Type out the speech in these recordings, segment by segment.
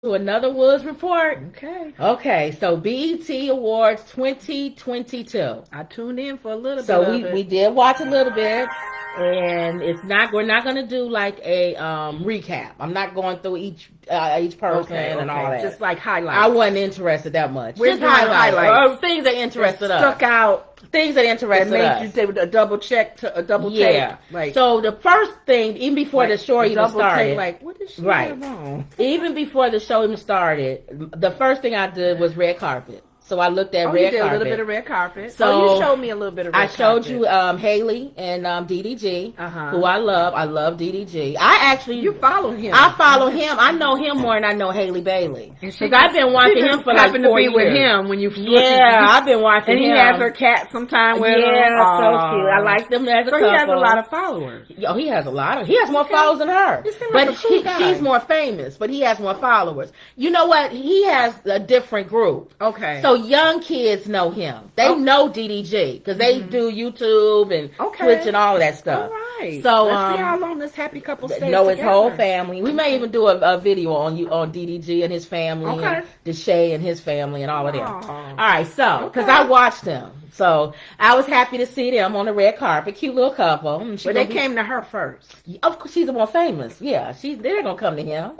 to another Woods report. Okay. Okay, so BET Awards 2022. I tuned in for a little So bit of it. we did watch a little bit, and we're not gonna do like a recap. I'm not going through each person and all that. Just like highlights. I wasn't interested that much. We're Just doing highlights. Things that interested us. Stuck out. Things that interested us. Made you say a double check, a double take. Like, so the first thing, even before the show even started, take, like, what is she wrong? Even before the show even started, the first thing I did was red carpet. So I looked at red carpet. You did a little bit of red carpet. So you showed me a little bit of red carpet. I showed you Haley and DDG, who I love. I love DDG. You follow him. I follow him. I know him more than I know Haley Bailey. Because I've been watching him for like 4 years. To be with him when you I've been watching him. And he has her cat sometime with him. Yeah, so cute. I like them as a couple. He has a lot of followers. Oh, he has a lot of. He has more followers than her. But she's more famous. But he has more followers. You know what? He has a different group. Okay. So young kids know him. They know DDG because they do YouTube and Twitch and all of that stuff. All right. So let's see how long this happy couple stays know his together. whole family. We may even do a video on DDG and his family, and Deshae and his family, and all of them. All right. So because I watched them. So I was happy to see them on the red carpet. Cute little couple. But they came to her first. Of course, she's the more famous. Yeah, they're gonna come to him.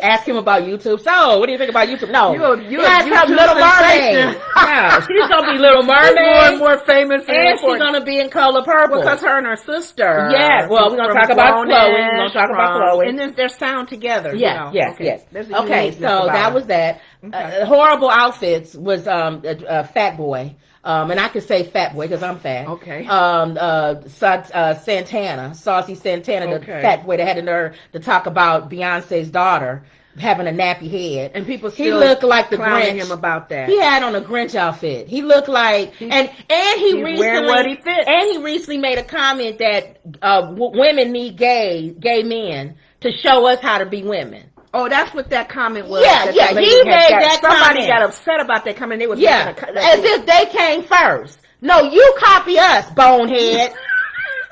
Ask him about YouTube. So, what do you think about YouTube? No, you Little Mermaid. Yeah, she's gonna be Little Mermaid. More and more famous, and she's gonna be in Color Purple because her and her sister. Yeah, well, we're gonna talk about Chloe. We're gonna talk about Chloe, and then their sound together. Yes, yes. Okay, so that was that. Okay. Horrible outfits was Fat Boy. And I could say Fat Boy because I'm fat. Okay. Santana, Saucy Santana, the fat boy that had the nerve to talk about Beyonce's daughter having a nappy head, and people still he looked like the clowning Grinch. Him about that. He had on a Grinch outfit. He looked like and he recently made a comment that women need gay men to show us how to be women. Oh, that's what that comment was. Yeah, he made that comment. Somebody got upset about that comment. They was as if they came first. No, you copy us, bonehead.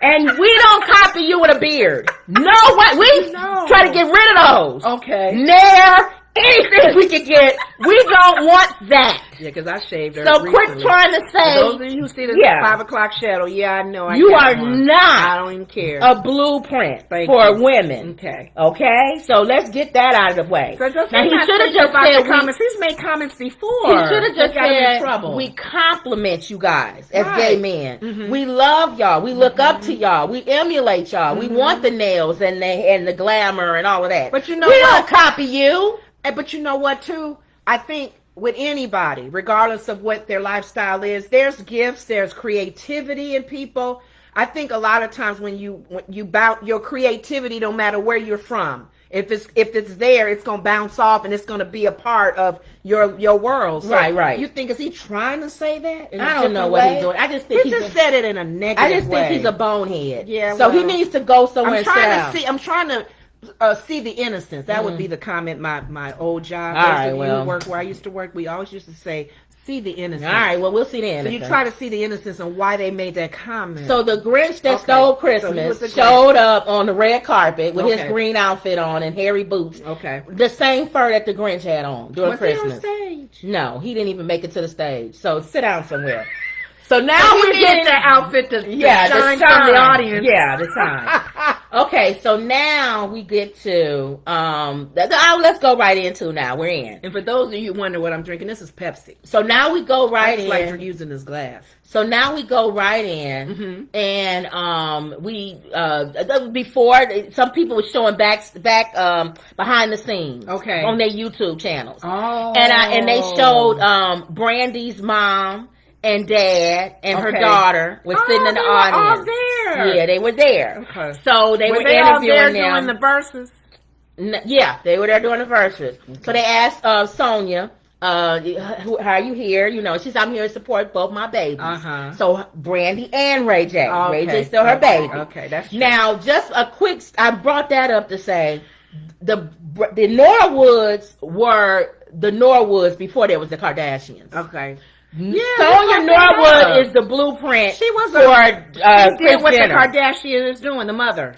And we don't copy you with a beard. No way. We try to get rid of those. Okay. Nair, anything we can get. We don't want that. Yeah, because I shaved her. So recently. quit trying to say. For those of you who see this 5 o'clock shadow, I know. You are not. I don't even care. A blueprint for women. Okay. Okay. So let's get that out of the way. So now he should have just said comments. He's made comments before. He should have just said we compliment you guys as gay men. Mm-hmm. We love y'all. We look up to y'all. We emulate y'all. We want the nails and the glamour and all of that. But you know we don't copy you. But you know what too? I think with anybody, regardless of what their lifestyle is, there's gifts, there's creativity in people. I think a lot of times when you bounce your creativity, no matter where you're from, if it's there, it's gonna bounce off and it's gonna be a part of your world. So right. You think is he trying to say that? I don't know what he's doing. I just think he just said it in a negative way. I just think he's a bonehead. Yeah. So he needs to go somewhere. I'm trying to see the innocence. That would be the comment. My old job. Where I used to work, we always used to say, see the innocence. All right, well, we'll see the innocence. So you try to see the innocence and why they made that comment. So the Grinch that stole Christmas showed up on the red carpet with his green outfit on and hairy boots. Okay. The same fur that the Grinch had on during Christmas. Was he on stage? No, he didn't even make it to the stage. So sit down somewhere. So now we're getting the outfit to shine from the audience. Yeah, the time. Okay, so now we get to let's go right into now. We're in. And for those of you who wonder what I'm drinking, this is Pepsi. So now we go right in. Like you're using this glass. So now we go right in, and we before some people were showing back behind the scenes, on their YouTube channels. Oh, and they showed Brandy's mom and dad and her daughter was sitting in the audience. All there. Yeah, they were there. Okay. So they were interviewing all there doing the verses. Yeah, they were there doing the verses. Okay. So they asked Sonia, how are you here? You know, she's I'm here to support both my babies. So Brandy and Ray J. Ray J's still her baby. Okay, that's true. Now, just a quick, I brought that up to say the Norwoods were the Norwoods before there was the Kardashians. Okay. Sonya Norwood is the blueprint. She was for she did what Jenner. the Kardashian is doing, the mother.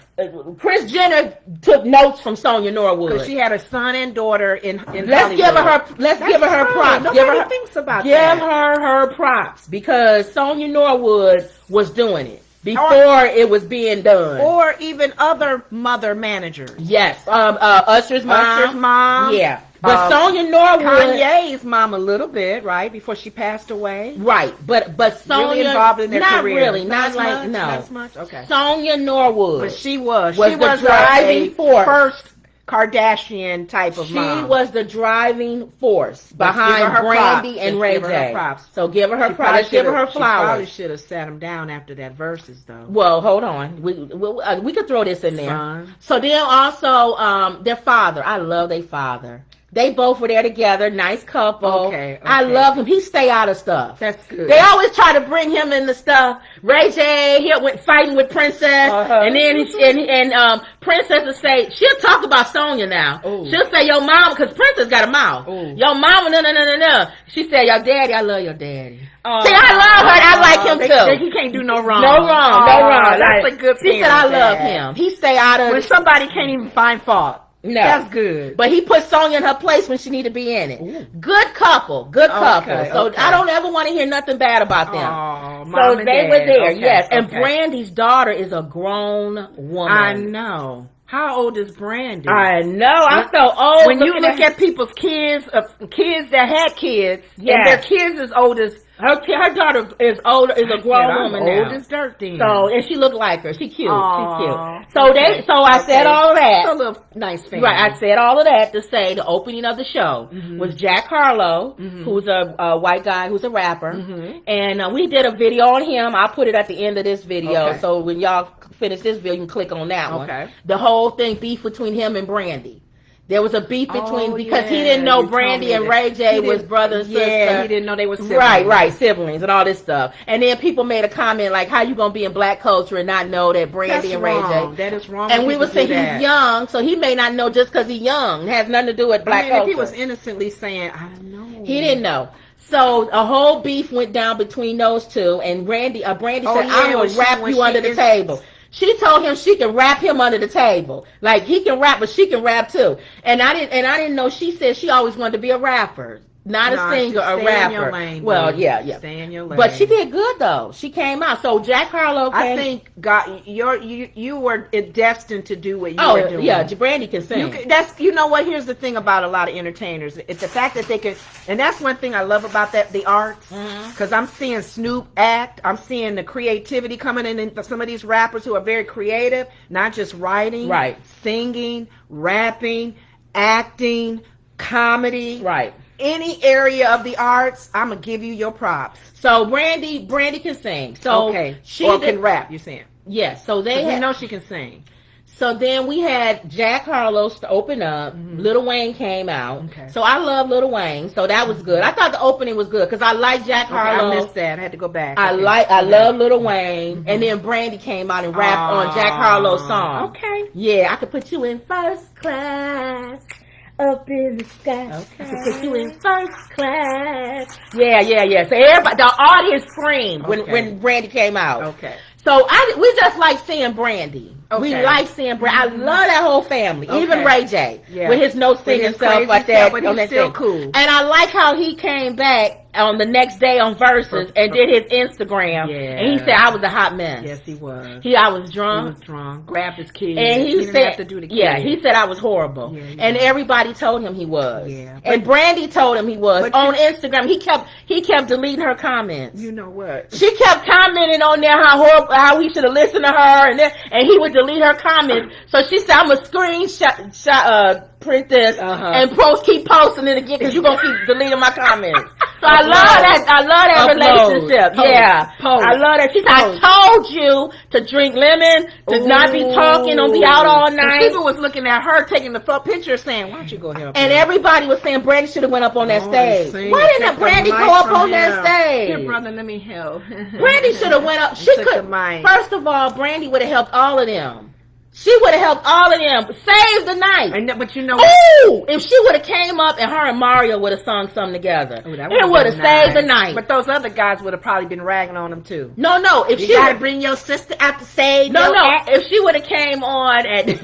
Kris Jenner took notes from Sonya Norwood. Because she had a son and daughter in Let's give her her props. Nobody thinks about give that. her props because Sonya Norwood was doing it before it was being done. Or even other mother managers. Yes. Usher's mom. Yeah. But Sonya Norwood, Kanye's mom, a little bit, right, before she passed away. Right, but Sonya really involved in their not career. really, not like not as much. Okay, Sonya Norwood, but she was the driving force, first Kardashian type of mom. She was the driving force behind Brandy and Ray J. So give her her props. Let's give her her flowers. She probably should have sat him down after that verses, though. Well, hold on. We could throw this in there. So then also their father. I love their father. They both were there together, nice couple. Okay. I love him. He stay out of stuff. That's good. They always try to bring him in the stuff. Ray J, he went fighting with Princess, and then Princess will say, she'll talk about Sonya now. Ooh. She'll say, your mama, because Princess got a mouth. Ooh. Your mama, no. She said, your daddy, I love your daddy. See, I love her. I like him too. He can't do no wrong. No wrong. That's a good thing. She said, I love him. He stay out of when somebody can't even find fault. No. That's good. But he put Sonya in her place when she needed to be in it. Ooh. Good couple. So I don't ever want to hear nothing bad about them. So they were there, yes. And Brandy's daughter is a grown woman. I know. How old is Brandy? I know. I felt old. When you look at people's kids, kids that had kids, and their kids as old as her daughter is older, is a grown woman now. Old as dirt then. So, and she looked like her. She cute. She's cute. So I said all of that. It's a little nice family. Right. I said all of that to say the opening of the show was Jack Harlow, who's a white guy who's a rapper. And we did a video on him. I'll put it at the end of this video. Okay. So when y'all finish this video, you can click on that one. The whole thing, beef between him and Brandy. There was a beef between because he didn't know Brandy and Ray J was brother and sister. Yeah, he didn't know they were siblings. Right, siblings and all this stuff. And then people made a comment like, "How you gonna be in black culture and not know that Brandy and Ray J?" That is wrong. And we would say he's young, so he may not know just because he's young. It has nothing to do with black culture. If he was innocently saying, "I don't know," he didn't know. So a whole beef went down between those two, and Brandy said, "I'm gonna wrap you under the table." She told him she can wrap him under the table. Like he can rap, but she can rap too. And I didn't know. She said she always wanted to be a rapper, not a singer, a rapper. In your lane, well, yeah. Stay in your lane. But she did good though. She came out. So Jack Harlow came. I think you were destined to do what you were doing. Yeah, Brandy can sing. You know what? Here's the thing about a lot of entertainers. It's the fact that they can, and that's one thing I love about the arts. Because I'm seeing Snoop act. I'm seeing the creativity coming in some of these rappers who are very creative, not just writing, singing, rapping, acting, comedy. Right. Any area of the arts, I'm gonna give you your props. So Brandy can sing. So she can rap. You saying? Yes. So we know she can sing. So then we had Jack Harlow to open up. Lil Wayne came out. Okay. So I love Lil Wayne. So that was good. I thought the opening was good because I like Jack Harlow. I missed that. I had to go back. I love Lil Wayne. And then Brandy came out and rapped on Jack Harlow's song. Okay. Yeah, I could put you in first class. Up in the sky. Okay. I could put you in first class. Yeah. So everybody, the audience screamed when Brandy came out. Okay. So we just like seeing Brandy. Okay. We like seeing Brandy. I love that whole family. Okay. Even Ray J. Yeah. With his no singing stuff like that. But he's still cool. And I like how he came back on the next day on Versus and did his Instagram. Yeah. And he said, I was a hot mess. Yes, he was. I was drunk. He was drunk. Grabbed his kids. And he didn't said, have to do the kids. Yeah, he said I was horrible. Yeah, and everybody told him he was. Yeah. And Brandy told him he was. On Instagram, he kept deleting her comments. You know what? She kept commenting on there how he should have listened to her and he would delete her comments. So she said, I'm a screenshot print this and keep posting it again because you're gonna keep deleting my comments. So I love that relationship. Yeah. I love that. She said, I told you to drink lemon, to not be talking, don't be out all night. People was looking at her taking the picture saying, why don't you go help And everybody was saying Brandy should have went up on that stage. Why didn't Brandy go up on that stage? Here, brother, let me help. Brandy should have went up. She could. First of all, Brandy would have helped all of them. She would have helped all of them save the night. But you know, ooh, if she would have came up and her and Mario would have sung something together, it would have saved the night. But those other guys would have probably been ragging on them too. No, if you she gotta bring your sister out to save. If she would have came on and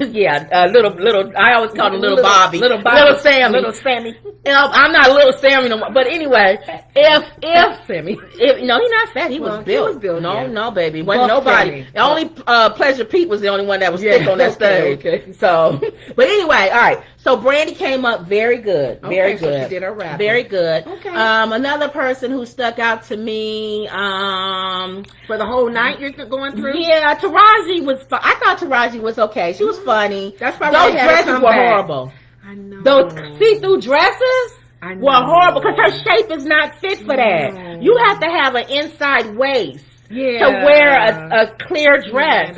little, I always call him little Bobby, little Sammy. I'm not little Sammy no more. But anyway, if Sammy, he's not fat. He was built. No, baby, wasn't nobody. The only Pleasure Pete was the only one that was thick on that stage. Okay. So, but anyway, all right. So Brandy came up very good, very good. So she did her rap. Very good. Okay. Another person who stuck out to me, for the whole night you're going through. Yeah, Taraji was. I thought Taraji was okay. She was funny. That's why those dresses were horrible. I know. Those see-through dresses were horrible because her shape is not fit for that. You have to have an inside waist. Yeah. To wear a clear dress.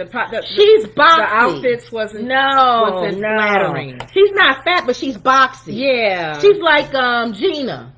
She's boxy. The outfits wasn't flattering. She's not fat, but she's boxy. Yeah. She's like Gina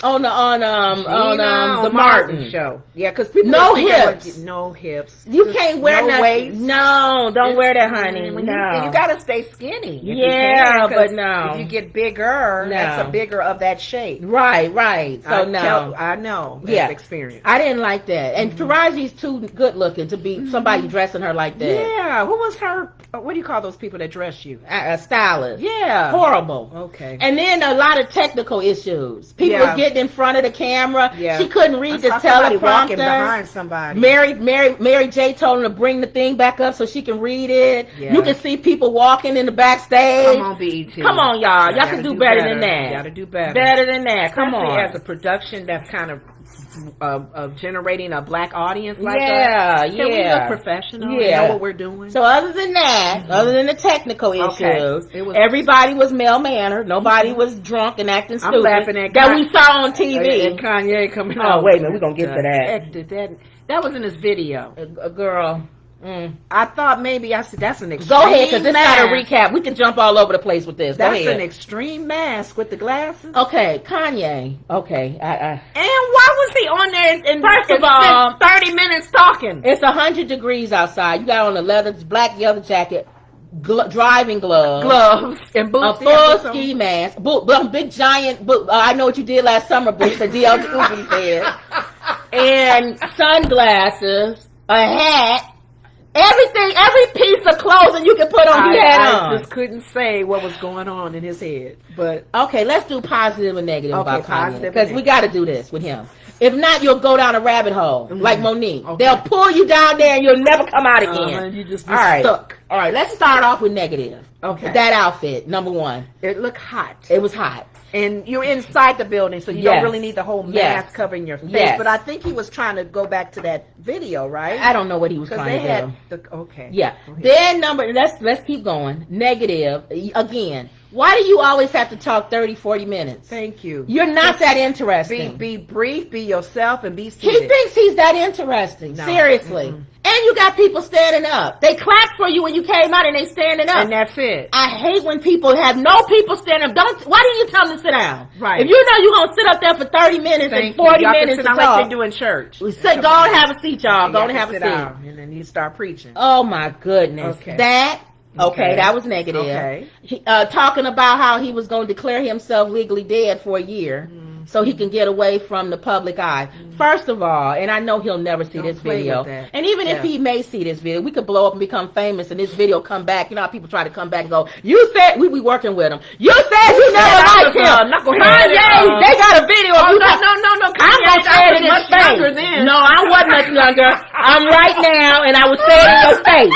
on the Martin show. Yeah, because people no hips. No hips. You can't wear that. Waist. No, don't wear that, honey. You gotta stay skinny. Yeah, but no. If you get bigger, that's a bigger of that shape. Right. So I know. That's experience. I didn't like that. And Taraji's too good looking to be somebody dressing her like that. Yeah. Who was her? What do you call those people that dress you? A stylist. Yeah. Horrible. Okay. And then a lot of technical issues. People was getting in front of the camera. Yeah. She couldn't read the teleprompter. Walking behind somebody. Mary J told him to bring the thing back up so she can read it. Yeah. You can see people walking in the backstage. Come on, BET. Come on, y'all. Y'all can do better than that. You gotta do better. Better than that. Come on. As a production that's kind of generating a black audience like us. Can we look professional? Yeah. Know what we're doing? So other than that, other than the technical issues, everybody was male-mannered. Nobody was drunk and acting stupid. I'm laughing at that we saw on TV. And Kanye coming out. Oh, wait a minute. We're going to get to that. That was in his video. Girl. I thought maybe I said that's an extreme. Go ahead, because this is not a recap. We can jump all over the place with this. That's an extreme mask with the glasses. Okay, Kanye. Okay, and why was he on there? And first of all, 30 minutes talking. It's 100 degrees outside. You got on a black leather jacket, driving gloves, and boots, a full ski mask, big giant. I know what you did last summer, boots. The DL Cooper said, and sunglasses, a hat. Everything, every piece of clothing you can put on, he had on. I just couldn't say what was going on in his head. But okay, let's do positive and negative about Kanye, because we got to do this with him. If not, you'll go down a rabbit hole like Monique. Okay. They'll pull you down there and you'll never come out again. You just be stuck. All right, let's start off with negative. Okay, that outfit, number one. It looked hot. It was hot. And you're inside the building, so you don't really need the whole mask covering your face. Yes. But I think he was trying to go back to that video, right? I don't know what he was trying to do. Okay. Yeah. Then let's keep going. Negative, again. Why do you always have to talk 30, 40 minutes? Thank you. You're not that interesting. Be brief, be yourself, and be seated. He thinks he's that interesting. No. Seriously. Mm-hmm. And you got people standing up. They clapped for you when you came out and they standing up. And that's it. I hate when people have no people standing up. Why didn't you tell them to sit down? Right. If you know you're going to sit up there for 30 minutes and 40 minutes to talk. Like they do in church. Go and have a seat, y'all. Go and have a seat. And then you start preaching. Oh, my goodness. Okay. That was negative. Okay. Talking about how he was going to declare himself legally dead for a year so he can get away from the public eye. First of all, and I know he'll never see this video, and even if he may see this video, we could blow up and become famous and this video come back. You know how people try to come back and go, you said, we be working with him. You said you never liked him. Kanye, they got a video of you. No. I'm going to say it in his face. No, I wasn't much younger. I'm right now, and I will say it in your face.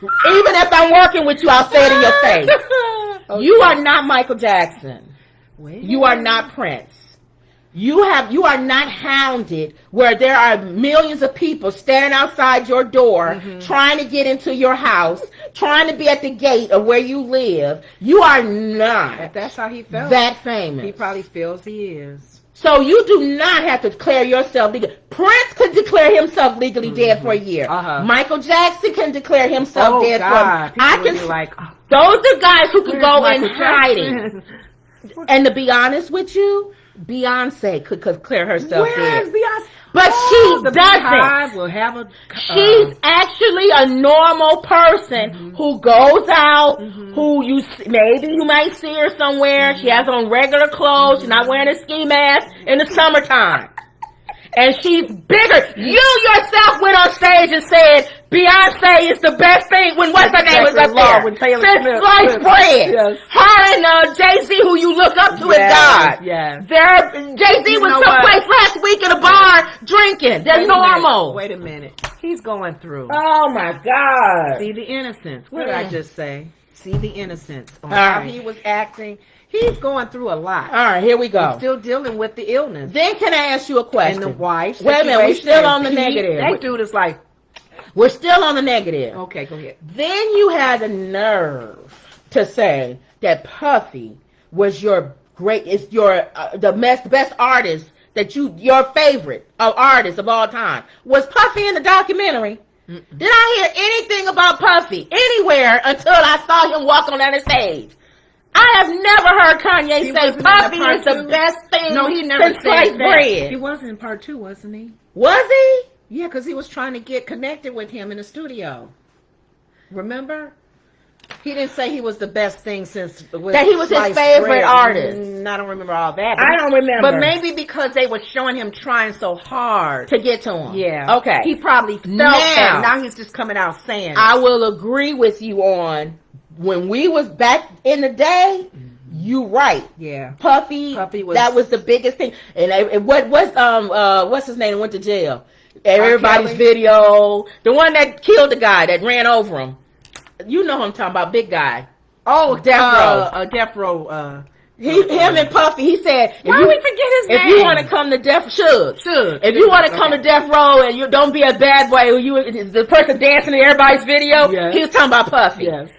Even if I'm working with you, I'll say it in your face. Okay. You are not Michael Jackson. You are not Prince. You are not hounded where there are millions of people standing outside your door trying to get into your house, trying to be at the gate of where you live. You are not. If that's how he felt. That famous. He probably feels he is. So you do not have to declare yourself legal. Prince could declare himself legally dead for a year. Michael Jackson can declare himself dead for a year. Those are guys who can go in hiding. And to be honest with you, Beyonce could declare herself dead. Where is Beyonce? But she doesn't. Will have a, she's actually a normal person who goes out, who maybe you might see her somewhere. She has on regular clothes. She's not wearing a ski mask in the summertime. And she's bigger. You yourself went on stage and said Beyonce is the best thing when what's her name was up there? Since sliced bread. Yes. Her and Jay-Z, who you look up to, as God. Yes. Jay-Z was someplace last week in a bar drinking. They're normal. Wait a minute. He's going through. Oh my God. See the innocence. What did I just say? See the innocence on how he was acting. He's going through a lot. All right, here we go. He's still dealing with the illness. Then can I ask you a question? And the wife. Wait a minute, we're still on the negative. That dude is like, we're still on the negative. Okay, go ahead. Then you had the nerve to say that Puffy was the best artist that your favorite artist of all time. Was Puffy in the documentary? Did I hear anything about Puffy anywhere until I saw him walk on that stage? I have never heard Kanye say Puffy is the best thing. No, he never since sliced bread. He was in part 2, wasn't he? Was he? Yeah, because he was trying to get connected with him in the studio. Remember? He didn't say he was the best thing since that he was his favorite artist. I don't remember all that. I don't remember. But maybe because they were showing him trying so hard to get to him. Yeah. Okay. He probably felt that. Now he's just coming out saying it. I will agree with you on when we was back in the day. You right. Yeah. Puffy was, that was the biggest thing. And what's his name that went to jail? Everybody's video. The one that killed the guy that ran over him. You know who I'm talking about, big guy. Oh, Death Row. Him and Puffy. He said, "Why we forget his name? If you want to come to If you want to come to Death Row and you don't be a bad boy, the person dancing in everybody's video." Yes. He was talking about Puffy. Yes.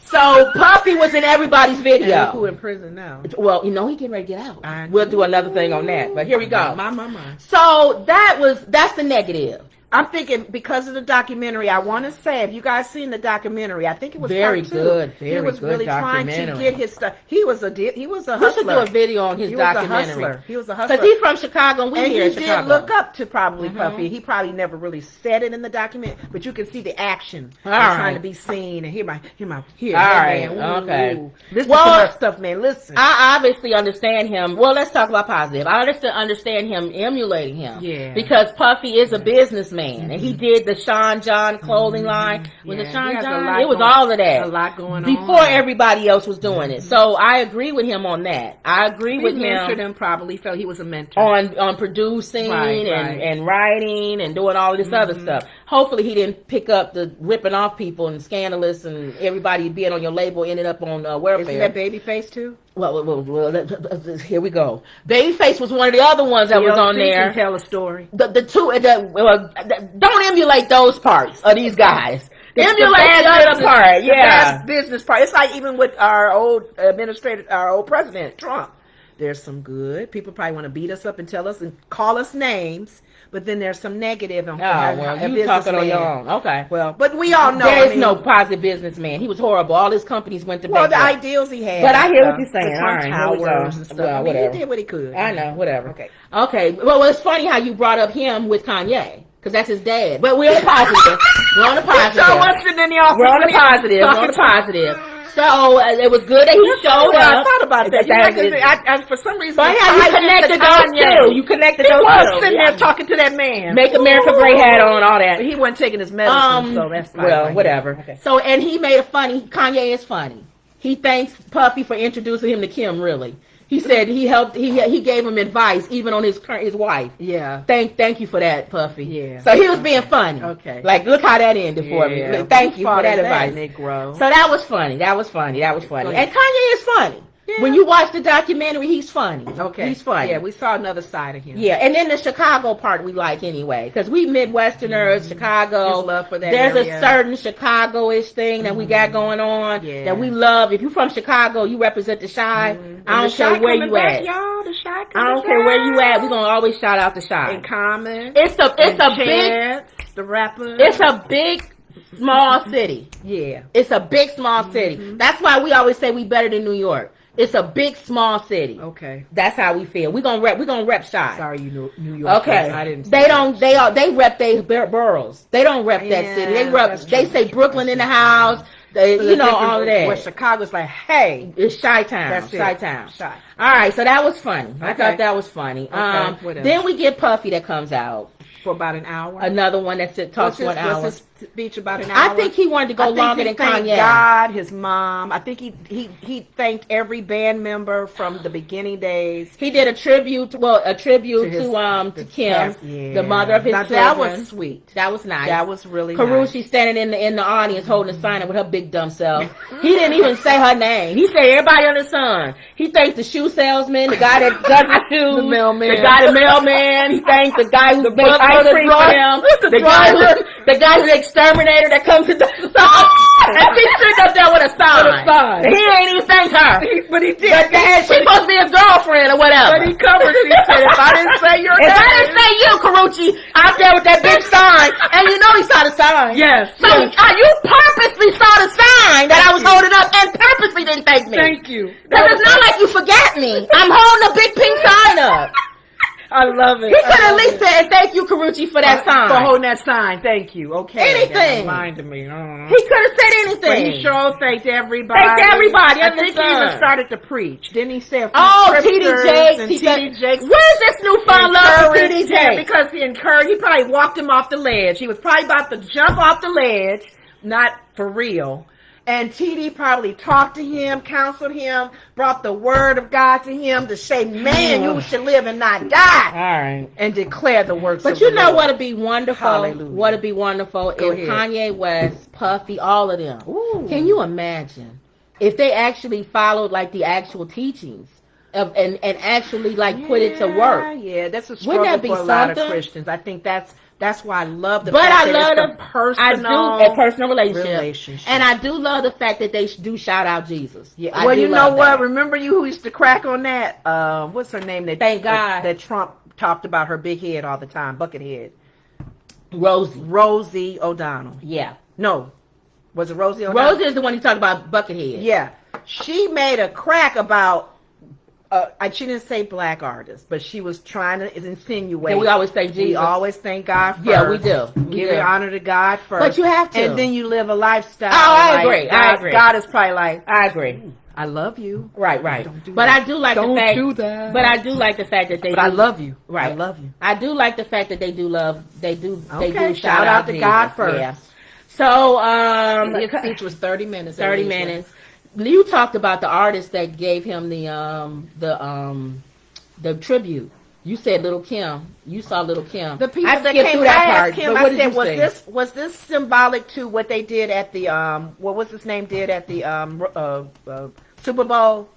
So Puffy was in everybody's video. Who in prison now? Well, he getting ready to get out. We'll do another thing on that. But here we go. My. So that's the negative. I'm thinking because of the documentary, I want to say, if you guys seen the documentary, I think it was very good. He was really trying to get his stuff. He was a hustler. We should do a video on his documentary. He was a hustler. Because he's from Chicago, and we here in Chicago. Did look up to probably Puffy. He probably never really said it in the document, but you can see the action. Trying to be seen and hear my. All right, okay. Listen to my stuff, man. Listen. I obviously understand him. Well, let's talk about positive. I understand him emulating him. Yeah. Because Puffy is a businessman. And he did the Sean John clothing line. Was it Sean John? It was all of that. A lot going on. Before everybody else was doing it. So I agree with him on that. I agree with him. He mentored him probably. Felt he was a mentor. On producing and writing and doing all of this other stuff. Hopefully he didn't pick up the ripping off people and scandalous and everybody being on your label ended up on welfare. Isn't that Babyface too? Well, here we go. Babyface was one of the other ones that was on there. Can tell a story. Don't emulate those parts of these guys. Emulate the other part. The best business part. It's like even with our old president, Trump. There's some good. People probably want to beat us up and tell us and call us names. But then there's some negative. You talking on your own. Okay. Well, but we all know there is no positive businessman. He was horrible. All his companies went to the ideals he had. But I hear what you're saying. All right, towers and stuff. Well, whatever. He did what he could. I know. Whatever. Okay. Well, it's funny how you brought up him with Kanye. Because that's his dad. But we're on the positive. We're on the positive. So what's in the office? We're on the positive. We're on the positive. So it was good that he showed up. I thought about that. For some reason, you connected those two. You connected those two. He was sitting there talking to that man. Make America Great hat on, all that. He wasn't taking his medicine, so that's fine. Well, whatever. Okay. So, and he made Kanye is funny. He thanks Puffy for introducing him to Kim, really. He said he gave him advice even on his wife. Yeah. Thank you for that, Puffy. Yeah. So he was being funny. Okay. Like, look how that ended for me. Thank you for that advice. Negro. So that was funny. And Kanye is funny. Yeah. When you watch the documentary, he's funny. Okay. He's funny. Yeah, we saw another side of him. Yeah, and then the Chicago part we like anyway, because we Midwesterners, Chicago. His love for that There's area. a certain Chicago-ish thing that we got going on that we love. If you're from Chicago, you represent the Chi. I don't care where you at. Y'all, the Chi I don't care where you at. We're gonna always shout out the Chi. In Common. It's a big. The rapper. It's a big. Small city. Yeah. It's a big, small city. That's why we always say we better than New York. It's a big, small city. Okay. That's how we feel. We're gonna rep Shy. Sorry, New York. Okay. I didn't. They rep their boroughs. They don't rep that city. They say Brooklyn in the house. All of that. Where Chicago's like, hey, it's Chi-Town. That's it. Chi-Town. Chi. All right, so that was funny. Okay. I thought that was funny. Okay. Then we get Puffy that comes out. For about an hour. Another one that talks for an hour. What's his speech about an hour? I think he wanted to go longer than Kanye. Thanked God, his mom. I think he thanked every band member from the beginning days. He did a tribute to Kim, the mother of his children. That was sweet. That was nice. That was really Karrueche nice. standing in the audience holding a sign with her big dumb self. He didn't even say her name. He said everybody under the sun. He thanked the shoe salesman, the guy that does the shoes, the mailman. He thanked the guy who makes ice cream for him. The guy who's the exterminator that comes to the song. And she stood up there with a sign. He ain't even thanked her. But he did. But she's supposed to be his girlfriend or whatever. But he covered it. He said, if I didn't say your name. If I didn't say you, Karrueche, out there with that big sign, and you know he saw the sign. Yes. So you purposely saw the sign that I was holding up and purposely didn't thank me. Thank you. Because it's not like you forgot me. I'm holding a big pink sign up. I love it. He could at least say, thank you, Karrueche, for that sign. For holding that sign. Thank you. Okay. Anything. Reminded me. He could have said anything. But he sure thanked everybody. I think he even started to preach. Didn't he say a few T.D. Jakes. Where's this newfound love for T.D. Jakes? Because he encouraged, he probably walked him off the ledge. He was probably about to jump off the ledge. Not for real. And TD probably talked to him, counseled him, brought the word of God to him to say, man, you should live and not die. All right. And declare the works of the Lord. But you know what'd be wonderful? Hallelujah. What'd be wonderful if Kanye West, Puffy, all of them. Ooh. Can you imagine if they actually followed like the actual teachings and actually like put it to work? Yeah, that's a struggle for a lot of Christians. I think that's why I love the fact that it's a personal relationship. And I do love the fact that they do shout out Jesus. Yeah. Well, you know what? Remember you who used to crack on that? What's her name? Thank God. That Trump talked about her big head all the time, bucket head. Rosie O'Donnell. Yeah. No. Was it Rosie O'Donnell? Rosie is the one you talked about, bucket head. Yeah. She made a crack about she didn't say black artists, but she was trying to insinuate. Yeah, we always thank Jesus. We always thank God first. Yeah, we do. Give your honor to God first. But you have to. And then you live a lifestyle. Oh, I agree. God is probably like, I agree. I love you. Right. Don't do but that. I do like don't the fact. do that. But I do like the fact that they. But I love you. Right. I love you. I do like the fact that they do love. They do. Okay. They do shout out to Jesus. God first. Yeah. So his speech was 30 minutes. 30 minutes. You talked about the artist that gave him the tribute. You said Little Kim. You saw Little Kim. The people I that skipped came through that part. Him, I said, was this symbolic to what they did at the what was his name did at the Super Bowl?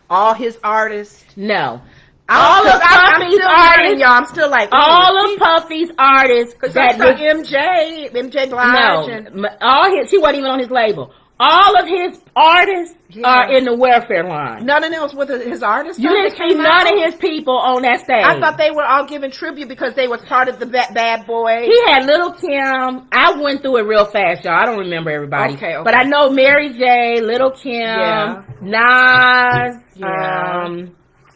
All his artists? No. All of Puffy's artists, y'all. I'm still like all of Puffy's artists. That was MJ Blige. No, all his. He wasn't even on his label. All of his artists are in the welfare line. None of them was with his artists. You didn't see none of his people on that stage. I thought they were all giving tribute because they was part of the Bad Boys. He had Little Kim. I went through it real fast, y'all. I don't remember everybody. Okay. But I know Mary J, Little Kim, Nas.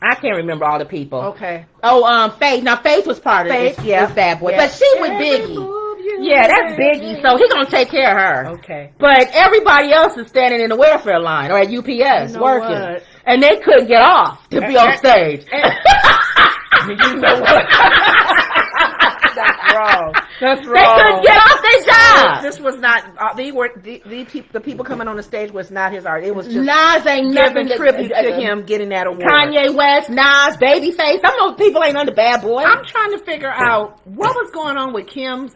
I can't remember all the people. Okay. Oh, Faith. Now Faith was part of this Bad Boy, but she was Biggie. Yeah, that's Biggie. So he's gonna take care of her. Okay. But everybody else is standing in the welfare line or at UPS working, and they couldn't get off to be on stage. You know what? That's wrong. That's wrong. They couldn't get off their job. This was not. The people coming on the stage was not his art. It was just Nas ain't giving tribute to him getting that award. Kanye West, Nas, Babyface. Some of those people ain't under Bad Boy. I'm trying to figure out what was going on with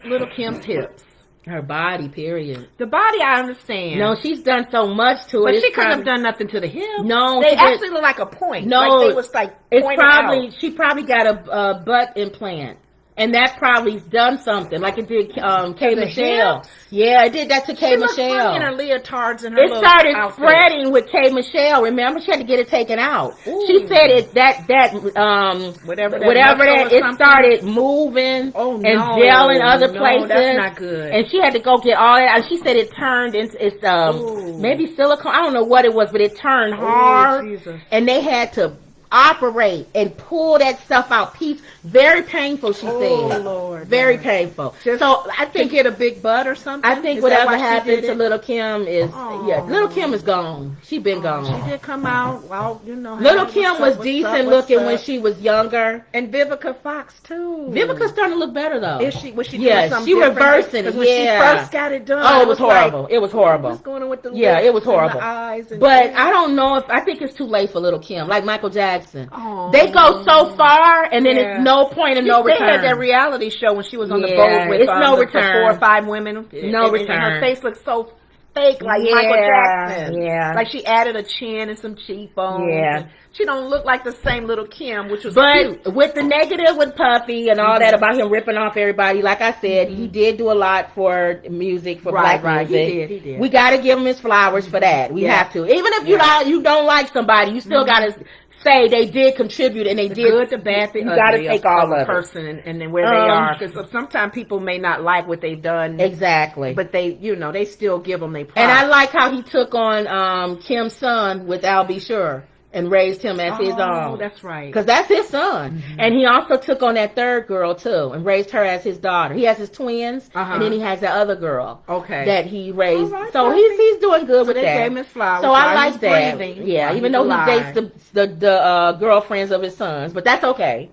Little Kim's hips. Her body, period. The body, I understand. No, she's done so much to it. But she couldn't have done nothing to the hips. No, they actually look like a point. No, like they was like it's probably out. She probably got a butt implant. And that probably done something, like it did K. Michelle. Yeah, it did that to K. Michelle. In her leotards and her it started spreading with K. Michelle. Remember, she had to get it taken out. Ooh. She said whatever that it started moving and gelling other places. That's not good. And she had to go get all that. And she said it turned into maybe silicone. I don't know what it was, but it turned hard. Jesus. And they had to operate and pull that stuff out. Very painful, she said. Oh, Lord. Very painful. So I think get a big butt or something. I think whatever happened to Little Kim is, Little Kim is gone. She been gone. She did come out. Well, you know. Little Kim was decent looking when she was younger. And Vivica Fox, too. Vivica's starting to look better, though. Was she doing something she reversing it. When she first got it done. Oh, it was horrible. It was horrible. What's going on with the lips? Yeah, it was horrible. And the eyes and but I don't know I think it's too late for Little Kim, like Michael Jackson. Oh. They go so far, and then it's no point of no return. They had that reality show when she was on the boat with it's no return. 4 or 5 women. No return. And her face looked so fake, like Michael Jackson. Yeah. Like she added a chin and some cheekbones. Yeah. She don't look like the same Little Kim, which was cute. But with the negative with Puffy and all that about him ripping off everybody, like I said, he did do a lot for music, for black music. He did. We got to give him his flowers for that. We have to. Even if you don't like somebody, you still got to say they did contribute and they did good, the bad, the you got to take all of person and then where they are, because sometimes people may not like what they've done exactly, but they still give them their props. And I like how he took on Kim's son with Al B. Sure and raised him as his own. Oh, that's right. Because that's his son. Mm-hmm. And he also took on that third girl, too, and raised her as his daughter. He has his twins, and then he has that other girl that he raised. Right, so he's doing good with that. Gave him his flowers. So I like that. Yeah, even though he dates the girlfriends of his sons. But that's okay.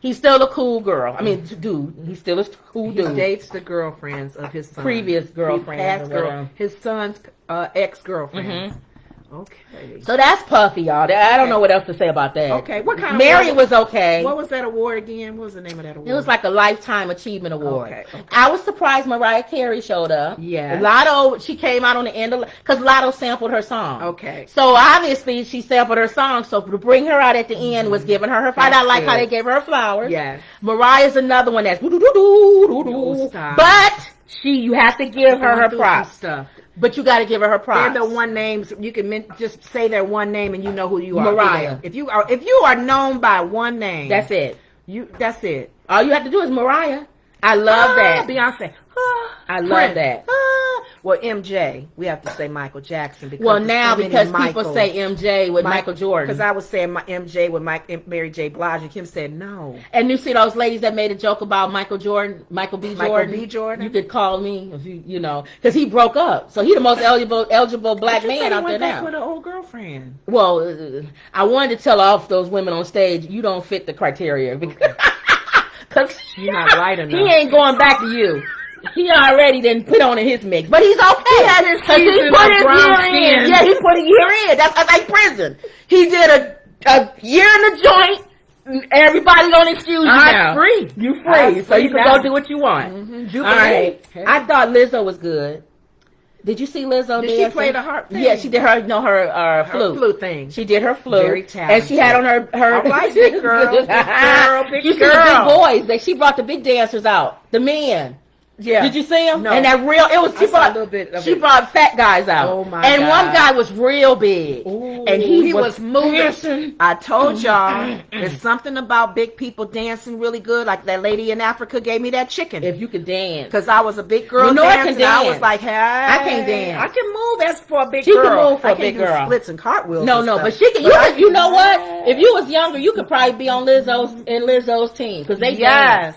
He's still a cool girl. I mean, dude. He's still a cool dude. He dates the girlfriends of his sons. Previous girlfriends. His son's ex-girlfriends. Mm-hmm. Okay. So that's Puffy, y'all. I don't know what else to say about that. Okay. What kind of Mary was okay. What was that award again? What was the name of that award? It was like a Lifetime Achievement Award. Okay. I was surprised Mariah Carey showed up. Yeah. Lotto, she came out on the end of, because Lotto sampled her song. Okay. So obviously she sampled her song. So to bring her out at the end was giving her flowers. I like how they gave her flowers. Yes. Mariah's another one that's but you have to give her props. Stuff. But you got to give her props. They're the one names you can just say their one name and you know who you are. Mariah. If you are known by one name, that's it. That's it. All you have to do is Mariah. I love that. Beyonce. I love that. Well, MJ, we have to say Michael Jackson because people say MJ with Michael Jordan. Because I was saying MJ with Mary J. Blige, and Kim said no. And you see those ladies that made a joke about Michael B. Jordan. Michael B. Jordan. You could call me if you know, because he broke up, so he the most eligible black man out there now. With an old girlfriend. Well, I wanted to tell off those women on stage, you don't fit the criteria because you're not right enough. He ain't going back to you. He already didn't put on in his mix, but he's okay. He had his season he put his year in. Yeah, he put a year in. That's like prison. He did a year in the joint. Everybody gonna excuse you now. Free. You free, so you can go do what you want. Mm-hmm. All right. Okay. I thought Lizzo was good. Did you see Lizzo? Did she play the harp thing? Yeah, she did her flute thing. She did her flute. Very talented. And she had on her all right, big girl. Big you see the big boys. She brought the big dancers out. The men. Yeah. Did you see him? No. And that real, it was, she brought fat guys out. Oh my God. God. One guy was real big. Ooh, and he was moving. I told y'all, there's something about big people dancing really good. Like that lady in Africa gave me that chicken. If you could dance. Because I was a big girl dancing. I was like, hey. I can't dance. I can move as for a big girl. She can move for a big girl. Splits and cartwheels. No, but she can. You know what? If you was younger, you could probably be on Lizzo's team. Because they dance.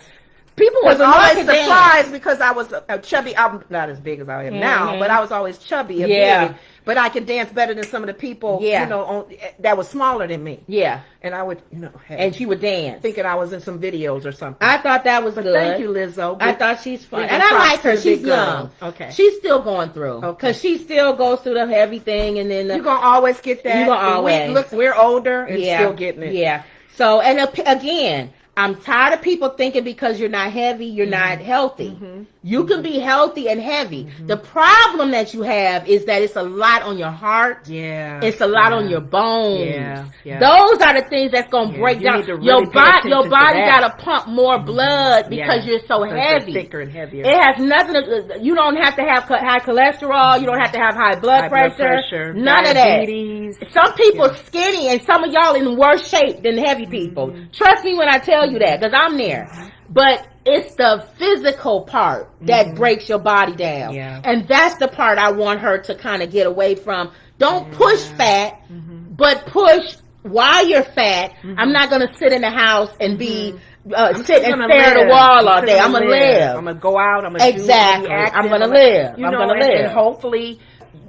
People was always surprised because I was a chubby. I'm not as big as I am now, but I was always chubby. And big, but I could dance better than some of the people, that was smaller than me. Yeah. And I would, and she would dance. Thinking I was in some videos or something. I thought that was good. Thank you, Lizzo. I thought she's fun. And I like her. She's young. Okay. She's still going through. Because she still goes through the heavy thing. And then you're going to always get that. You're going to always. Look, we're older and still getting it. Yeah. So, and again, I'm tired of people thinking because you're not heavy, you're not healthy. You can be healthy and heavy. The problem that you have is that it's a lot on your heart. Yeah. It's a lot on your bones. Yeah. Those are the things that's going to break down. Really your body got to pump more blood because you're so heavy. Thicker and heavier. It has nothing to, you don't have to have high cholesterol. You don't have to have high blood pressure. None diabetes. of that. Some people skinny and some of y'all in worse shape than heavy people. Trust me when I tell you that, because I'm there. But it's the physical part that breaks your body down. And that's the part I want her to kind of get away from. Don't push fat, but push while you're fat. I'm not going to sit in the house and be sit and stare at the wall all day. I'm going to live. I'm going to go out. I'm going to exactly. I'm going to live. I'm going to live. And hopefully,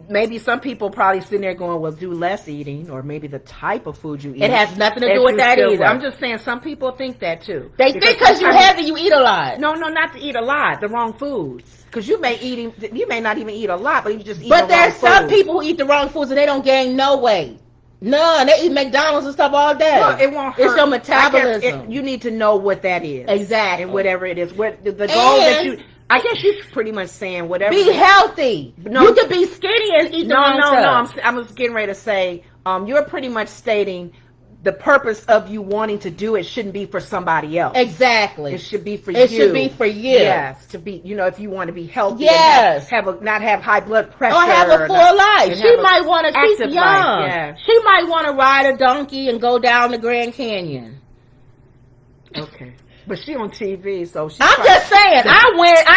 maybe some people probably sitting there going, well, do less eating, or maybe the type of food you eat. It has nothing to do with that either. I'm just saying some people think that too. They think because you're heavy, you eat a lot. No, not to eat a lot. The wrong foods. Because you may not even eat a lot, but you just eat But the wrong there's some foods. people who eat the wrong foods and they don't gain no weight. None. They eat McDonald's and stuff all day. Well, it won't hurt. It's your metabolism. You need to know what that is. Exactly. And whatever it is. What the goal that you... I guess you're pretty much saying whatever. Be healthy. No, you could be skinny and eat the wrong stuff. No. I was getting ready to say, you're pretty much stating the purpose of you wanting to do it shouldn't be for somebody else. Exactly. It should be for you. It should be for you. Yes. To be, if you want to be healthy. Yes. And not have high blood pressure. Or have a full life. She might want to keep young. Yes. She might want to ride a donkey and go down the Grand Canyon. Okay. But she on TV, so she. I'm just saying. I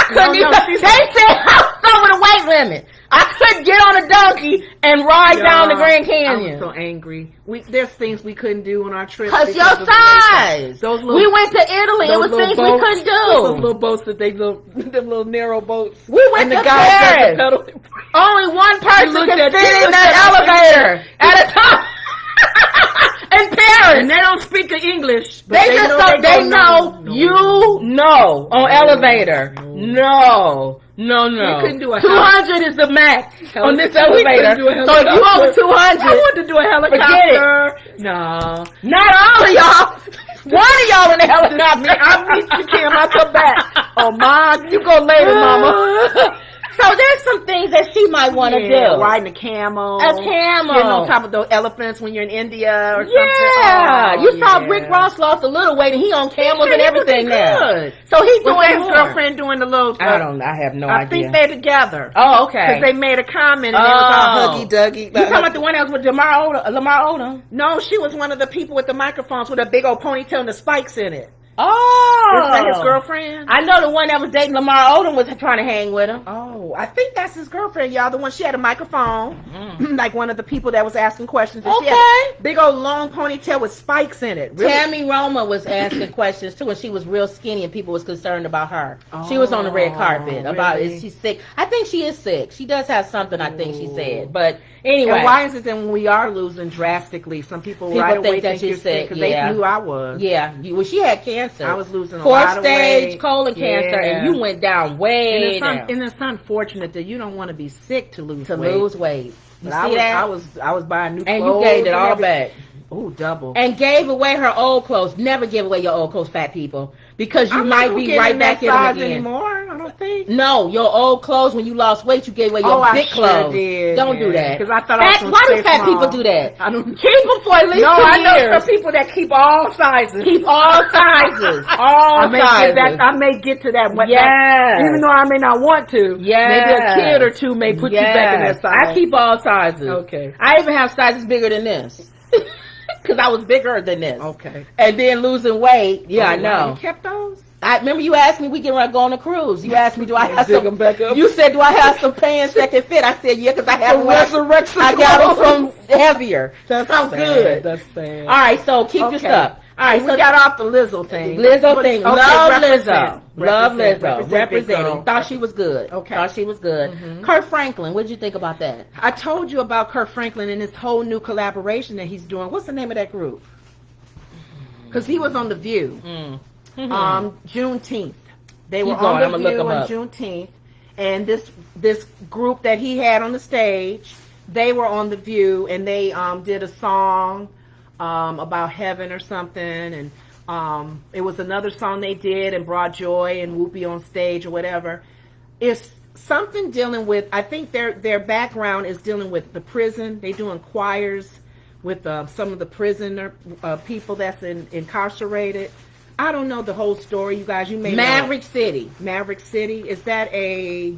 couldn't even. They said I was over the weight limit. I couldn't get on a donkey and ride down the Grand Canyon. I'm so angry. There's things we couldn't do on our trip. Because your size. We went to Italy. It was things we couldn't do. Those little boats that them little narrow boats. We went to Paris. Only one person could fit in that elevator at a time. In Paris. And they don't speak English. They know you know on elevator. No. We couldn't do a 200 is the max on this elevator. So if you over 200, I want to do a helicopter. Forget it. No. Not all of y'all. One of y'all in the helicopter. I'll meet you, Kim. I'll come back. Oh, Ma, you go later, Mama. So there's some things that she might want to do. Riding a camel. A camel. Getting on top of those elephants when you're in India or something. Yeah. You saw Rick Ross lost a little weight and he on camels and everything now. So he's doing his girlfriend doing the little... I have no idea. I think they're together. Oh, okay. Because they made a comment and it was all huggy-duggy. You talking about the one that was with Lamar Odom? No, she was one of the people with the microphones with a big old ponytail and the spikes in it. Oh, is that his girlfriend? I know the one that was dating Lamar Odom was trying to hang with him. Oh, I think that's his girlfriend, y'all. The one she had a microphone, like one of the people that was asking questions. And she had a big old long ponytail with spikes in it. Really? Tammy Roma was asking questions too, and she was real skinny, and people was concerned about her. She was on the red carpet about is she sick? I think she is sick. She does have something. I think she said, but anyway. And why is it then when we are losing drastically, some people right away think you're sick because they knew I was. Yeah, well, she had cancer. I was losing a lot of weight. 4th stage colon cancer, and you went down way down. And it's unfortunate that you don't want to be sick to lose weight. Lose weight. You see that? I was buying new clothes. And you gave it all back. Oh, double. And gave away her old clothes. Never give away your old clothes, fat people. Because you might be right back in them again. Anymore, I don't think. No, your old clothes, when you lost weight, you gave away your big clothes. Did. Don't do that. Because I thought why do fat people do that? I don't keep them for at least 2 years. I know some people that keep all sizes. Keep all sizes. I may get to that. Yes. Even though I may not want to. Yes. Maybe a kid or two may put you back in that size. I keep all sizes. Okay. I even have sizes bigger than this. Because I was bigger than this. Okay. And then losing weight. Yeah, I know. You kept those? I remember you asked me we can go on a cruise. You asked me, do I have them back up? You said, do I have some pants that can fit? I said, yeah, because I have resurrection. I got them from heavier. That's so good. That's sad. All right, so keep your stuff. All right, we got off the Lizzo thing. Love Lizzo. Love Lizzo. Representing. Thought she was good. Okay. Thought she was good. Kirk Franklin, what did you think about that? I told you about Kirk Franklin and this whole new collaboration that he's doing. What's the name of that group? Because he was on The View. Juneteenth. They were on The View on Juneteenth. And this group that he had on the stage, they were on The View, and they did a song about heaven or something, and It was another song they did and brought joy and Whoopi on stage or whatever. It's something dealing with, I think their background is dealing with the prison. They doing choirs with some of the prisoner people that's incarcerated. I don't know the whole story, you guys. You may Maverick City. Maverick City. Is that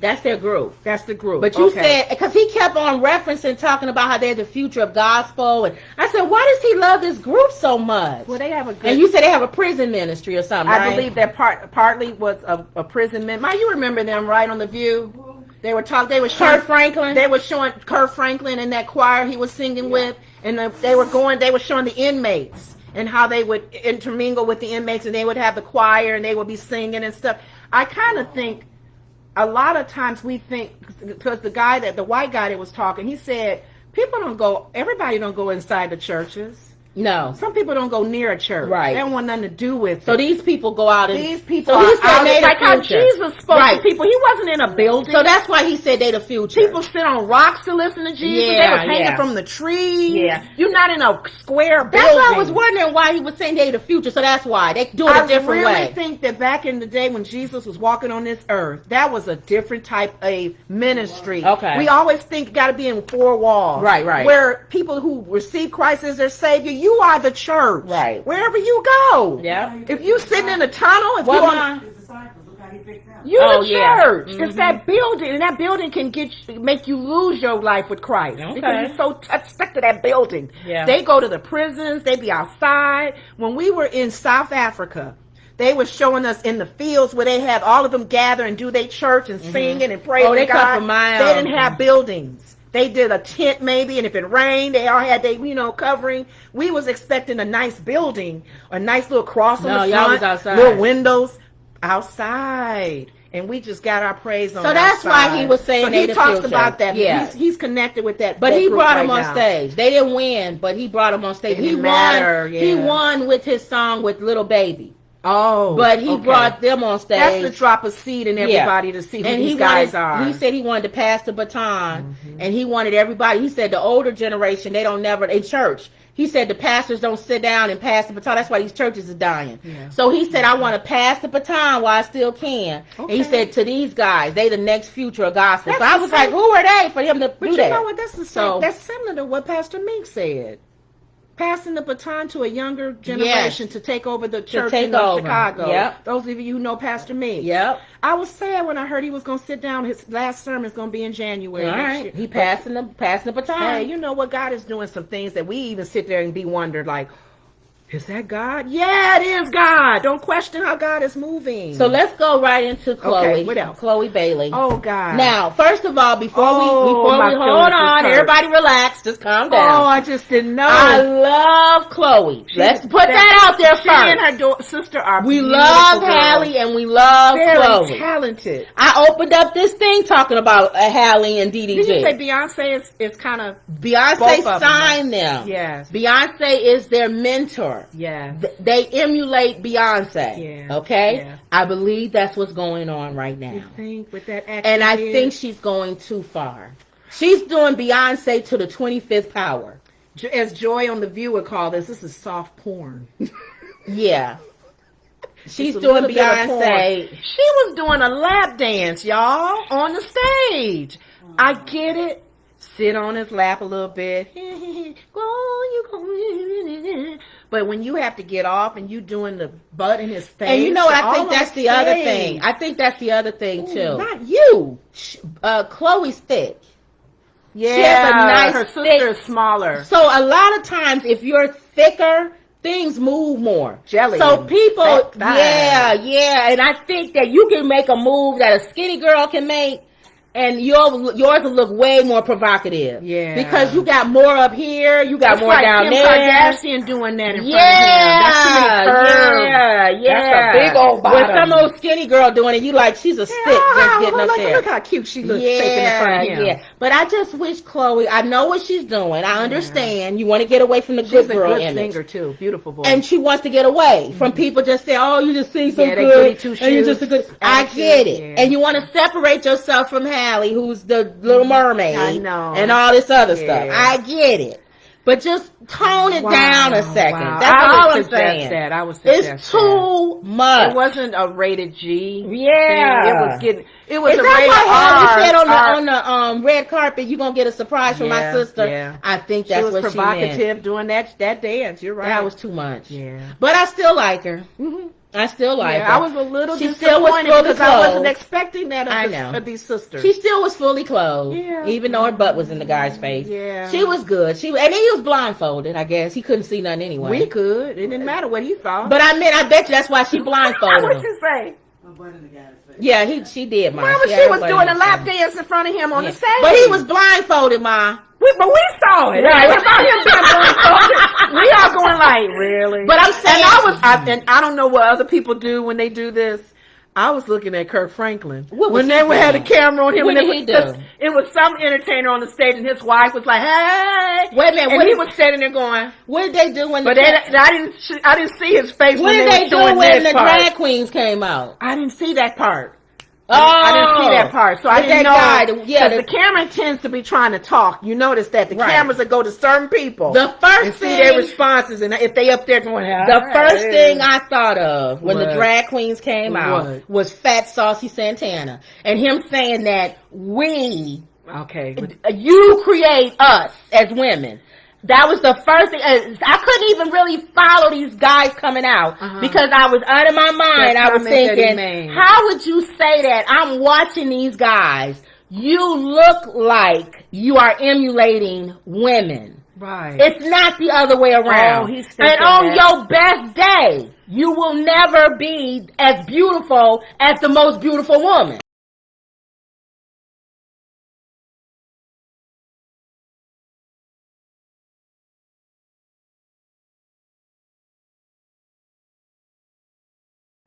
That's their group. That's the group. But you said, because he kept on referencing, talking about how they're the future of gospel. And I said, why does he love this group so much? Well, they have a good... And you said they have a prison ministry or something, I believe that partly was a prison ministry. You remember them, right, on The View? They were showing Kurt Franklin. They were showing Kurt Franklin and that choir he was singing with. And they were showing the inmates and how they would intermingle with the inmates, and they would have the choir and they would be singing and stuff. I kind of think a lot of times we think, because the white guy that was talking, he said, everybody don't go inside the churches. No. Some people don't go near a church. Right. They don't want nothing to do with it. So these people go out and... These people so are he said out, they like the how future. Jesus spoke to people. He wasn't in a building. So that's why he said they the future. People sit on rocks to listen to Jesus. They was hanging from the trees. Yeah. You're not in a square building. That's why I was wondering why he was saying they the future. So that's why. They do it a different way. I really think that back in the day when Jesus was walking on this earth, that was a different type of ministry. Okay. We always think got to be in four walls. Right, right. Where people who receive Christ as their Savior, you are the church. Right. Wherever you go. Yeah. If you sitting in a tunnel, if you're the church. It's that building, and that building can make you lose your life with Christ because you're so stuck to that building. Yeah. They go to the prisons. They be outside. When we were in South Africa, they were showing us in the fields where they had all of them gather and do their church and singing and praising they God. come from miles. They didn't have buildings. They did a tent maybe, and if it rained, they all had their, covering. We was expecting a nice building, a nice little cross on the front, y'all was outside. little windows outside, and we just got our praise on. So that's why he was saying he talks future. about that. Yeah, he's connected with that. But that he group brought him right on now. stage. They didn't win, but he brought him on stage. He won. He won with his song with Little Baby. Oh, but he brought them on stage. That's to drop a seed in everybody to see who these guys are. He said he wanted to pass the baton, and he wanted everybody. He said the older generation, in church. He said the pastors don't sit down and pass the baton. That's why these churches are dying. Yeah. So he said, I want to pass the baton while I still can. Okay. And he said to these guys, they the next future of gospel. So I was like, who are they for him to do that? You know what? That's similar to what Pastor Mink said. Passing the baton to a younger generation to take over the church in Chicago. Yep. Those of you who know Pastor Mink. Yep. I was sad when I heard he was going to sit down. His last sermon is going to be in January. All right. He passing the baton. Hey, you know what? God is doing some things that we even sit there and be wondered like, is that God? Yeah, it is God. Don't question how God is moving. So let's go right into Chloe. Okay, what else? Chloe Bailey. Oh, God. Now, first of all, before we hold on, everybody relax. Just calm down. Oh, I just didn't know. I love Chloe. Let's put that out there first. She and her sister are We love Hallie and we love Chloe. Very talented. I opened up this thing talking about Hallie and DDG. Did you say Beyonce is kind of... Beyonce signed them. Yes. Beyonce is their mentor. Yes. They emulate Beyonce. Yeah. Okay? Yeah. I believe that's what's going on right now. You think with that action? And I think she's going too far. She's doing Beyonce to the 25th power. As Joy on The View would call this is soft porn. Yeah. She's doing Beyonce. She was doing a lap dance, y'all, on the stage. I get it. Sit on his lap a little bit. But when you have to get off and you doing the butt in his face. And you know what? I think that's the other thing. I think that's the other thing, too. Not you. Chloe's thick. Yeah. She has a nice her sister is smaller. So a lot of times, if you're thicker, things move more. Jelly. So people, yeah. And I think that you can make a move that a skinny girl can make. And yours will look way more provocative. Yeah. Because you got more up here, you got more like down Kim there. Kardashian doing that in front of him. That's That's a big old bottom. With some old skinny girl doing it, you like, she's a stick just getting up there. Look how cute she looks shaking in front of him. Yeah. But I just wish Chloe, I know what she's doing. I understand. You want to get away from the good girl image. She's a good singer too. Beautiful voice. And she wants to get away from people just saying, oh, you just sing so good. And you're just a good. I get it. Yeah. And you want to separate yourself from Hallie, who's the Little Mermaid. I know. And all this other stuff. I get it. But just tone it down a second. Wow. That's all I'm suggest saying. that. I would suggest it's too much. It wasn't a rated G. Yeah. Thing. It was getting. It was Is a that rated why you said R. on the red carpet you're gonna get a surprise from my sister? Yeah. I think that's she was what provocative she meant. doing that dance. You're right. That was too much. Yeah. But I still like her. Mm-hmm. I still like her. I was a little she still was disappointed fully because clothed. I wasn't expecting that of these sisters. She still was fully clothed, Yeah. even though her butt was in the guy's face. Yeah. She was good. And then he was blindfolded, I guess. He couldn't see nothing anyway. We could. It didn't matter what he thought. But I bet you that's why she blindfolded What'd him. you say? Yeah, she did, Ma. Mama, she was doing a lap dance in front of him on the stage. But he was blindfolded, Ma. But we saw it. Right. About him being blindfolded. We are going like, really? But I'm saying, and I don't know what other people do when they do this. I was looking at Kirk Franklin when they had a camera on him. What did he do? It was some entertainer on the stage, and his wife was like, "Hey!" Wait a minute, and he was standing there going, "What did they do when?" But I didn't see his face. What did they do when the drag queens came out? I didn't see that part. Oh, I didn't see that part, so I didn't know. Because the camera tends to be trying to talk. You notice that the cameras that go to certain people. The first thing, see their responses, and if they up there going, the first thing I thought of when the drag queens came out was Fat Saucy Santana and him saying that you create us as women. That was the first thing. I couldn't even really follow these guys coming out because I was out of my mind. I was thinking, how would you say that? I'm watching these guys. You look like you are emulating women. Right. It's not the other way around. And on your best day, you will never be as beautiful as the most beautiful woman.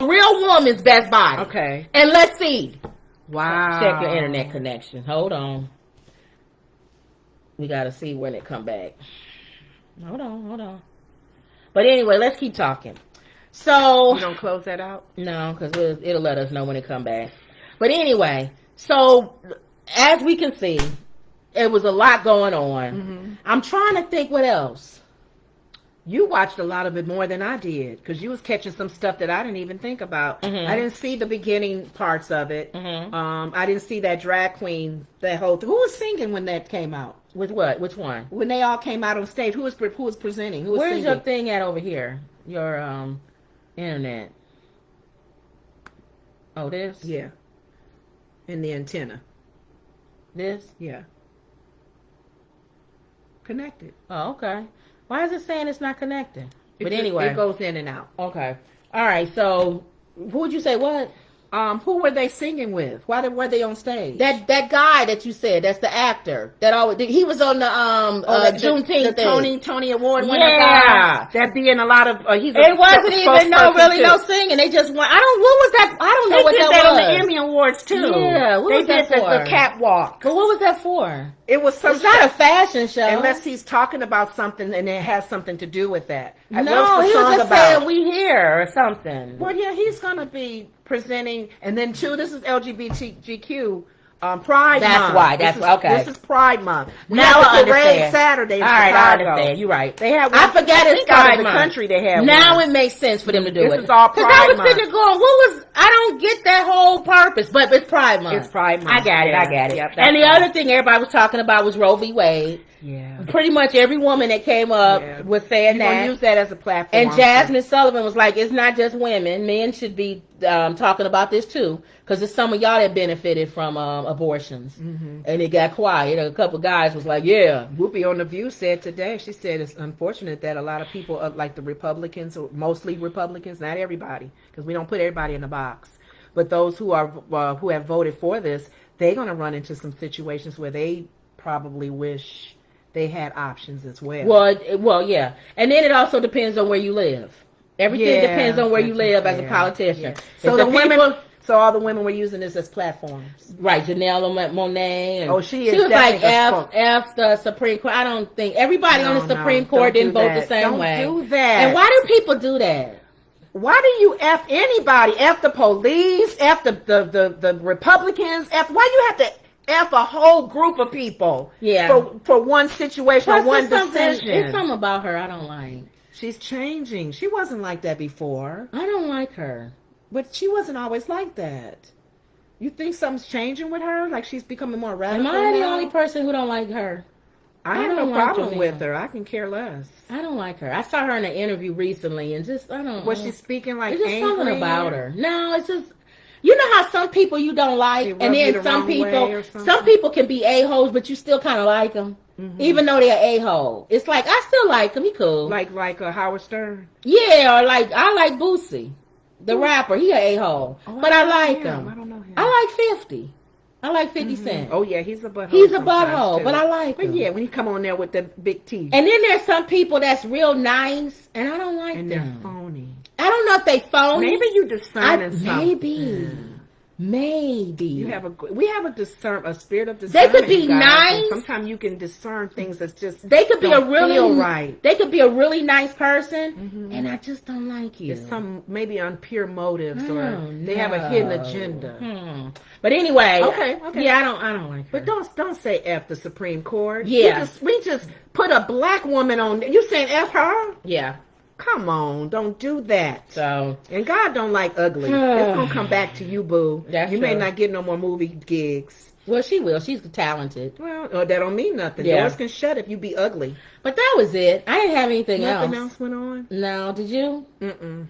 Real woman's best body. Okay. And let's see. Wow. Check your internet connection. Hold on. We gotta see when it come back. Hold on. But anyway, let's keep talking. So you don't close that out? No, because it'll let us know when it come back. But anyway, so as we can see, it was a lot going on. Mm-hmm. I'm trying to think what else. You watched a lot of it more than I did because you was catching some stuff that I didn't even think about. Mm-hmm. I didn't see the beginning parts of it. Mm-hmm. I didn't see that drag queen, that whole thing. Who was singing when that came out? With what? Which one? When they all came out on stage, who was presenting? Who was Where's singing? your thing at over here? Your internet. Oh, this? Yeah. And the antenna. This? Yeah. Connected. Oh, okay. Why is it saying it's not connected? But anyway. It goes in and out. Okay. All right. So, who would you say what? Who were they singing with? Why were they on stage? That guy that you said, that's the actor. That always he was on the Juneteenth the Tony Award winner. Yeah. That be in a lot of it wasn't even no singing. They just went. What was that? I don't know they what did that was. On the Emmy Awards too. Yeah. What was that for? The catwalk. But what was that for? It was some. It's not a fashion show. Unless he's talking about something and it has something to do with that. No, he was just saying we here or something. Well, yeah, he's gonna be presenting, and then too, this is LGBTQ Pride Month. That's why. Okay. This is Pride Month. Now I understand. Saturday. All right, I understand. You're right. They have. I forget it's Pride Month. The country they have. Now it makes sense for them to do it. This is all Pride Month. Because I was sitting there going, what was? I don't get that whole purpose, but it's Pride Month. It's Pride Month. I got it. Yeah. I got it. Yep, and the other thing everybody was talking about was Roe v. Wade. Yeah. Pretty much every woman that came up was saying that. Use that as a platform. And Jasmine Sullivan was like, it's not just women. Men should be talking about this too. Because it's some of y'all that benefited from abortions. Mm-hmm. And it got quiet. A couple guys was like, yeah. Whoopi on The View said today, she said it's unfortunate that a lot of people, like the Republicans, or mostly Republicans, not everybody, because we don't put everybody in the box. But those who have voted for this, they're going to run into some situations where they probably wish they had options as well. Well, yeah. And then it also depends on where you live. Everything depends on where you live as a politician. Yeah. So all the women were using this as platforms. Right, Janelle Monáe. And she was like F the Supreme Court. I don't think everybody on the Supreme Court didn't vote the same way. Don't do that. And why do people do that? Why do you F anybody? F the police, F the Republicans, why you have to F a whole group of people. Yeah. For one situation or one decision. It's something about her I don't like. She's changing. She wasn't like that before. I don't like her. But she wasn't always like that. You think something's changing with her? Like she's becoming more radical? Am I the only person who don't like her? I have no problem with her. I can care less. I don't like her. I saw her in an interview recently, and just I don't. Was she speaking like There's just angry? something about her. No, it's just you know how some people you don't like, and then some people can be a-holes, but you still kind of like them, even though they're a-hole. It's like I still like him. He cool. Like Howard Stern. Yeah, or like I like Boosie, the rapper. He a a-hole, but I like him. I don't know him. I like 50. I like 50 Cent. Oh yeah, he's a butthole. He's a butthole, but I like him. Yeah, when he come on there with the big teeth. And then there's some people that's real nice, and I don't like and them. They're phony. I don't know if they phony. Maybe you discerning something. Maybe we have a spirit of discernment. They could be nice. Sometimes you can discern things that's just they could be a really right. They could be a really nice person, and I just don't like you. It's some maybe impure motives, or they have a hidden agenda. But anyway, okay. Yeah, I don't like her. But don't say F the Supreme Court. Yeah, we just put a black woman on. You saying F her? Yeah. Come on, don't do that. So, and God don't like ugly. It's gonna come back to you, boo. You may not get no more movie gigs. Well, she will. She's talented. Well, that don't mean nothing. Yeah. Doors can shut if you be ugly. But that was it. I didn't have anything else. Nothing else went on? No, did you? Mm-mm.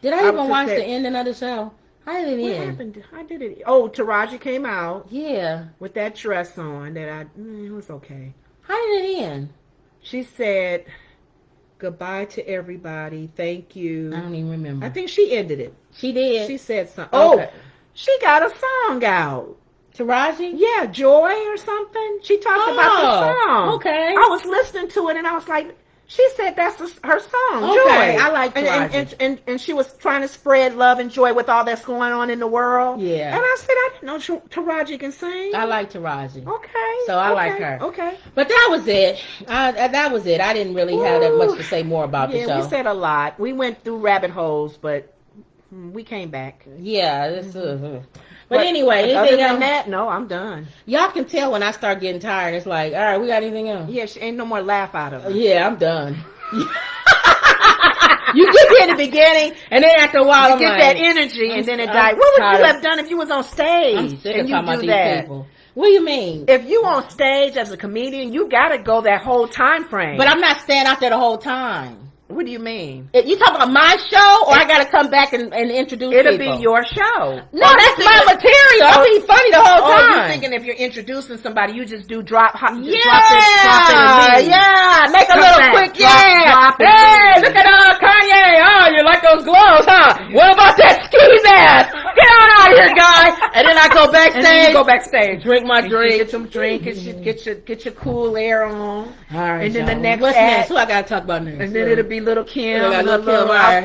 Did I even watch the ending of the show? How did it end? What happened? How did it? Oh, Taraji came out. Yeah. With that dress on it was okay. How did it end? She said, goodbye to everybody. Thank you. I don't even remember. I think she ended it. She did. She said something. Okay. Oh, she got a song out. Taraji? Yeah, Joy or something. She talked about the song. Okay. I was listening to it and I was like, she said that's her song, okay. Joy. I like Taraji. And she was trying to spread love and joy with all that's going on in the world. Yeah. And I said, I didn't know Taraji can sing. I like Taraji. Okay. So I like her. Okay. But that was it. That was it. I didn't really have that much to say more about the show. Yeah, we said a lot. We went through rabbit holes, but we came back. Yeah. But anyway, other than that, no, I'm done. Y'all can tell when I start getting tired. It's like, all right, we got anything else? Yeah, she ain't no more laugh out of it. Yeah, I'm done. You get there in the beginning, and then after a while, you get that energy, and then it dies. What would you have done if you was on stage? I'm sick of talking about these people. What do you mean? If you on stage as a comedian, you got to go that whole time frame. But I'm not staying out there the whole time. What do you mean? You talking about my show, or I got to come back and introduce It'll people? be your show. No, that's my material. I'll be funny the whole time. You're thinking if you're introducing somebody, you just do drop it. Yeah. Make a little quick, drop it. Hey, look at Kanye. Oh, you like those gloves, huh? What about that ski mask? Get on out of here, guy. And then I go backstage. And then you go backstage. Drink my drink. Get some drink. Get your cool air on. All right. And then the next what's next? Who I got to talk about next? And then it'll be Little Kim. Little Kim. All right.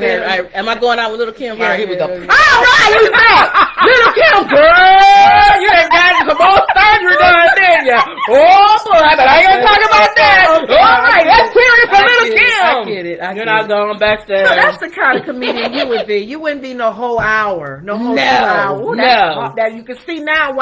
Am I going out with Little Kim? All right, here we go. All right, you back. Little Kim, girl. You done got some more surgery done, didn't you? Oh, boy, but I ain't going to talk about that. Okay. All right, that's period for Little Kim. I get it. You're not going backstage. So that's the kind of comedian you would be. You wouldn't be no whole hour. No whole 2 hours. No. That you can see now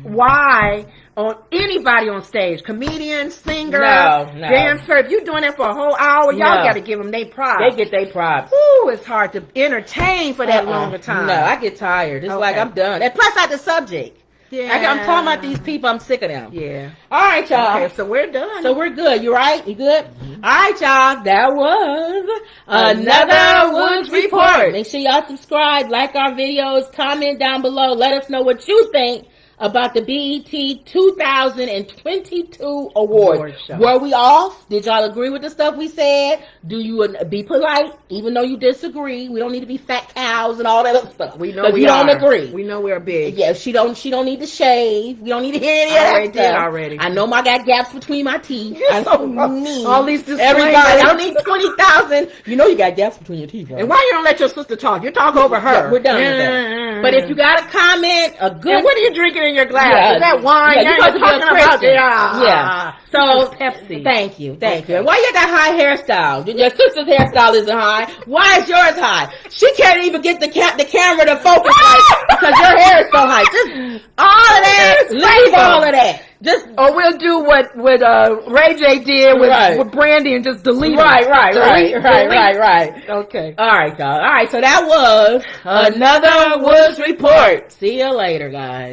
why on anybody on stage, comedian, singer, dancer, if you're doing that for a whole hour, y'all got to give them their props. They get their props. Ooh, it's hard to entertain for that longer time. No, I get tired. It's like I'm done. And plus, the subject. Yeah. I'm talking about these people. I'm sick of them. Yeah. All right, y'all. Okay, so we're done. So we're good. You right? You good? Mm-hmm. All right, y'all. That was another Woods Report. Make sure y'all subscribe, like our videos, comment down below. Let us know what you think about the BET 2022 awards. Were we off? Did y'all agree with the stuff we said? Do you be polite, even though you disagree? We don't need to be fat cows and all that other stuff. We know we don't agree. We know we're big. Yeah, she don't need to shave. We don't need to hear any of that stuff. Already. I know I got gaps between my teeth. You're so mean. All these everybody. I don't need 20,000. You know you got gaps between your teeth. Right? And why you don't let your sister talk? You talk over her. Yeah, we're done with that. But if you got a comment, a good. And what are you drinking in your glass. Yeah. Is that wine? Yeah, you're supposed to be a Christian. Yeah. So Pepsi. Thank you. Why you got high hairstyle? Your sister's hairstyle isn't high. Why is yours high? She can't even get the camera to focus right because your hair is so high. Just all of that. Leave all of that. Or we'll do what Ray J did with Brandy and just delete it. Right. Okay. All right, y'all. All right, so that was another Woods Report. See you later, guys.